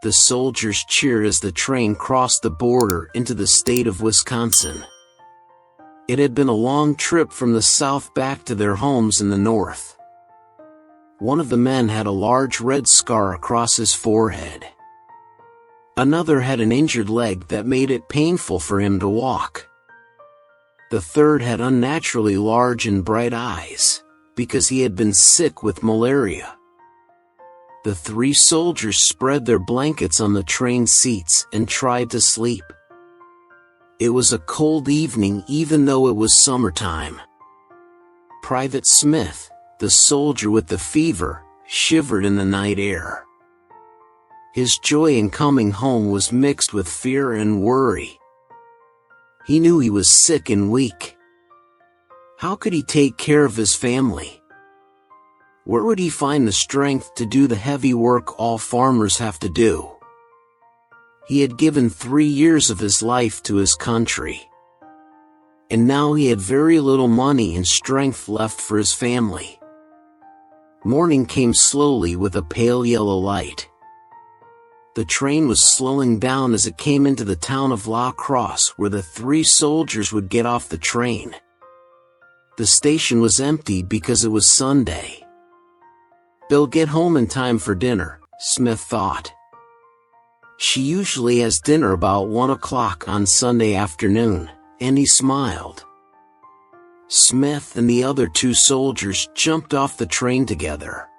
the soldiers cheered as the train crossed the border into the state of Wisconsin. It had been a long trip from the south back to their homes in the north. One of the men had a large red scar across his forehead. Another had an injured leg that made it painful for him to walk. The third had unnaturally large and bright eyes, because he had been sick with malaria. The 3 soldiers spread their blankets on the train seats and tried to sleep. It was a cold evening even though it was summertime. Private Smith, the soldier with the fever, shivered in the night air. His joy in coming home was mixed with fear and worry. He knew he was sick and weak. How could he take care of his family? Where would he find the strength to do the heavy work all farmers have to do? He had given 3 years of his life to his country. And now he had very little money and strength left for his family. Morning came slowly with a pale yellow light. The train was slowing down as it came into the town of La Crosse, where the 3 soldiers would get off the train. The station was empty because it was Sunday. "They'll get home in time for dinner," Smith thought. "She usually has dinner about 1 o'clock on Sunday afternoon," and he smiled. Smith and the other 2 soldiers jumped off the train together.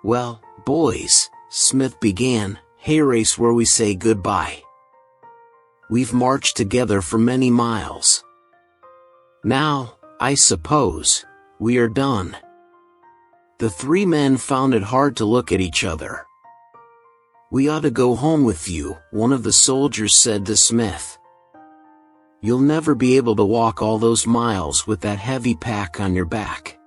"Well, boys," Smith began, "hay race where we say goodbye. We've marched together for many miles. Now, I suppose, we are done." The 3 men found it hard to look at each other. "We ought to go home with you," one of the soldiers said to Smith. "You'll never be able to walk all those miles with that heavy pack on your back."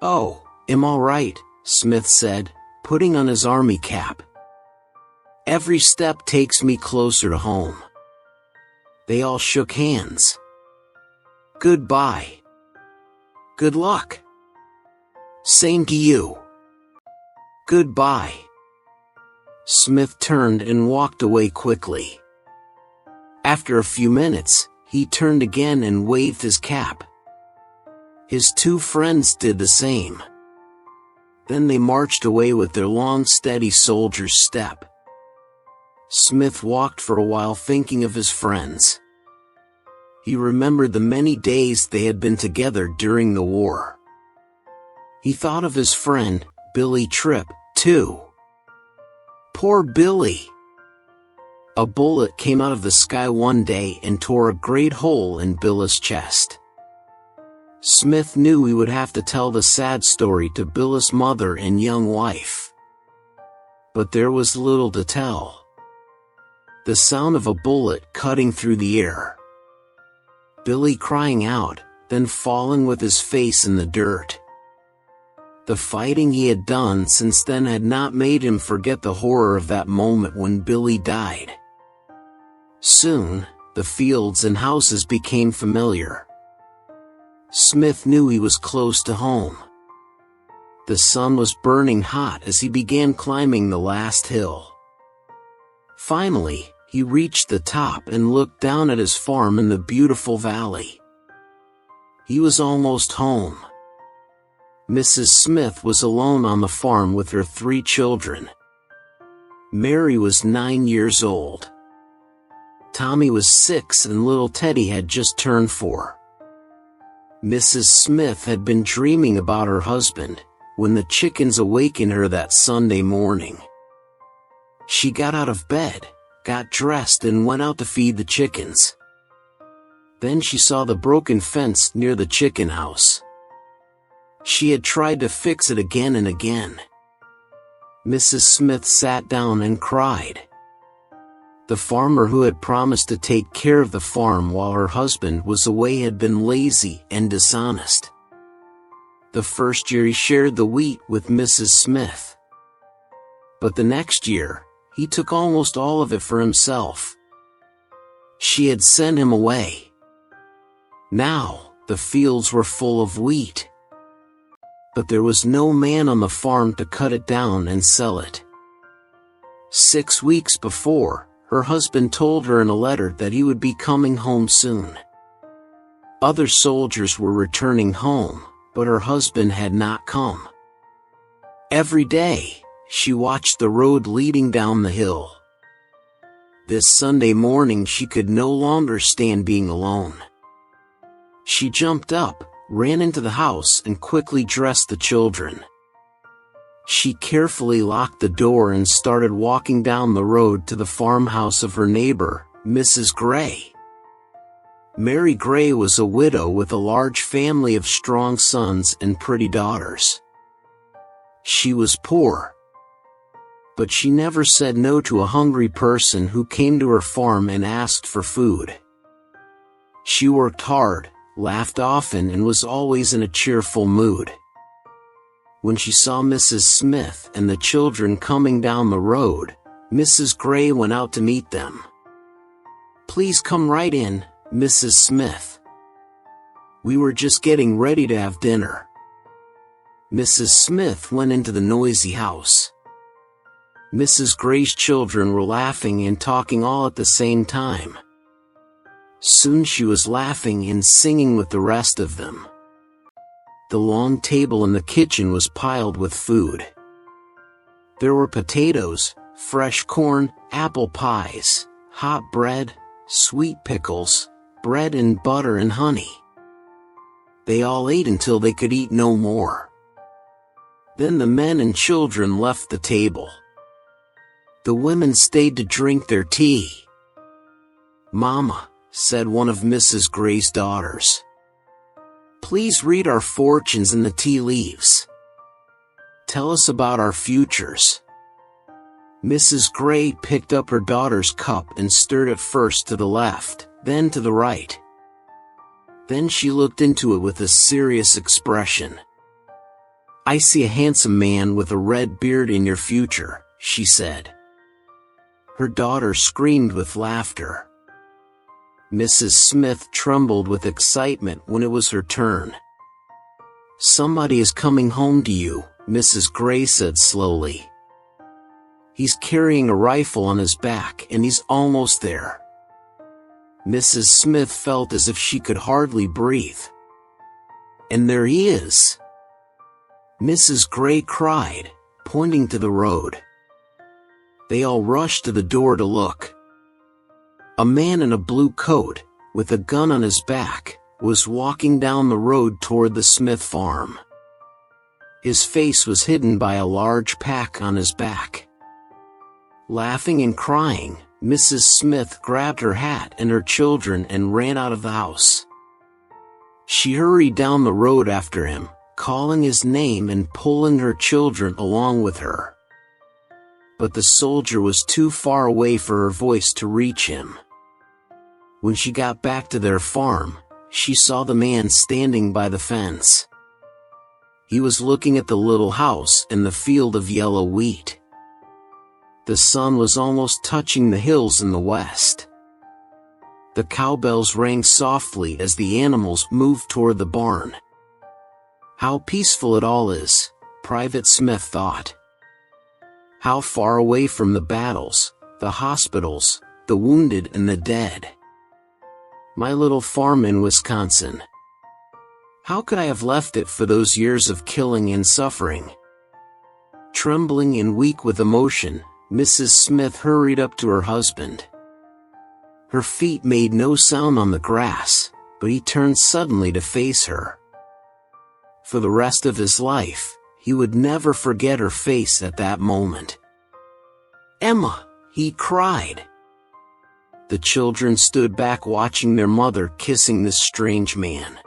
"Oh, I'm all right," Smith said, putting on his army cap. "Every step takes me closer to home." They all shook hands. "Goodbye." "Good luck." "Same to you." "Goodbye." Smith turned and walked away quickly. After a few minutes, he turned again and waved his cap. His 2 friends did the same. Then they marched away with their long, steady soldier's step. Smith walked for a while thinking of his friends. He remembered the many days they had been together during the war. He thought of his friend, Billy Tripp, too. Poor Billy! A bullet came out of the sky one day and tore a great hole in Billy's chest. Smith knew he would have to tell the sad story to Billy's mother and young wife. But there was little to tell. The sound of a bullet cutting through the air. Billy crying out, then falling with his face in the dirt. The fighting he had done since then had not made him forget the horror of that moment when Billy died. Soon, the fields and houses became familiar. Smith knew he was close to home. The sun was burning hot as he began climbing the last hill. Finally, he reached the top and looked down at his farm in the beautiful valley. He was almost home. Mrs. Smith was alone on the farm with her 3 children. Mary was 9 years old. Tommy was 6 and little Teddy had just turned 4. Mrs. Smith had been dreaming about her husband when the chickens awakened her that Sunday morning. She got out of bed, got dressed and went out to feed the chickens. Then she saw the broken fence near the chicken house. She had tried to fix it again and again. Mrs. Smith sat down and cried. The farmer who had promised to take care of the farm while her husband was away had been lazy and dishonest. The first year he shared the wheat with Mrs. Smith. But the next year, he took almost all of it for himself. She had sent him away. Now, the fields were full of wheat. But there was no man on the farm to cut it down and sell it. 6 weeks before, her husband told her in a letter that he would be coming home soon. Other soldiers were returning home, but her husband had not come. Every day, she watched the road leading down the hill. This Sunday morning she could no longer stand being alone. She jumped up, ran into the house and quickly dressed the children. She carefully locked the door and started walking down the road to the farmhouse of her neighbor, Mrs. Gray. Mary Gray was a widow with a large family of strong sons and pretty daughters. She was poor, but she never said no to a hungry person who came to her farm and asked for food. She worked hard, laughed often and was always in a cheerful mood. When she saw Mrs. Smith and the children coming down the road, Mrs. Gray went out to meet them. "Please come right in, Mrs. Smith. We were just getting ready to have dinner." Mrs. Smith went into the noisy house. Mrs. Gray's children were laughing and talking all at the same time. Soon she was laughing and singing with the rest of them. The long table in the kitchen was piled with food. There were potatoes, fresh corn, apple pies, hot bread, sweet pickles, bread and butter and honey. They all ate until they could eat no more. Then the men and children left the table. The women stayed to drink their tea. "Mama," said one of Mrs. Gray's daughters, "please read our fortunes in the tea leaves. Tell us about our futures." Mrs. Gray picked up her daughter's cup and stirred it first to the left, then to the right. Then she looked into it with a serious expression. "I see a handsome man with a red beard in your future," she said. Her daughter screamed with laughter. Mrs. Smith trembled with excitement when it was her turn. "Somebody is coming home to you," Mrs. Gray said slowly. "He's carrying a rifle on his back and he's almost there." Mrs. Smith felt as if she could hardly breathe. "And there he is!" Mrs. Gray cried, pointing to the road. They all rushed to the door to look. A man in a blue coat, with a gun on his back, was walking down the road toward the Smith farm. His face was hidden by a large pack on his back. Laughing and crying, Mrs. Smith grabbed her hat and her children and ran out of the house. She hurried down the road after him, calling his name and pulling her children along with her. But the soldier was too far away for her voice to reach him. When she got back to their farm, she saw the man standing by the fence. He was looking at the little house and the field of yellow wheat. The sun was almost touching the hills in the west. The cowbells rang softly as the animals moved toward the barn. "How peaceful it all is," Private Smith thought. "How far away from the battles, the hospitals, the wounded and the dead. My little farm in Wisconsin. How could I have left it for those years of killing and suffering?" Trembling and weak with emotion, Mrs. Smith hurried up to her husband. Her feet made no sound on the grass, but he turned suddenly to face her. For the rest of his life, he would never forget her face at that moment. "Emma!" he cried. The children stood back watching their mother kissing this strange man.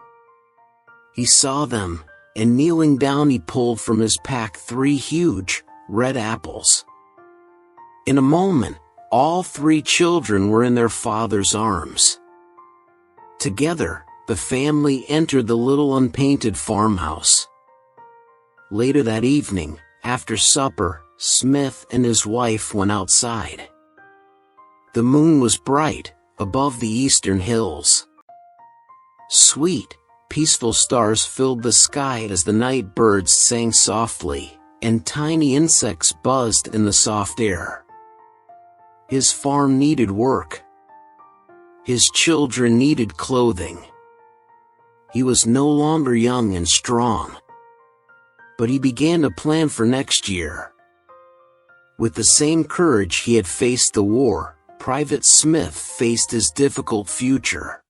He saw them, and kneeling down he pulled from his pack 3 huge, red apples. In a moment, all 3 children were in their father's arms. Together, the family entered the little unpainted farmhouse. Later that evening, after supper, Smith and his wife went outside. The moon was bright, above the eastern hills. Sweet, peaceful stars filled the sky as the night birds sang softly, and tiny insects buzzed in the soft air. His farm needed work. His children needed clothing. He was no longer young and strong. But he began to plan for next year. With the same courage he had faced the war, Private Smith faced his difficult future.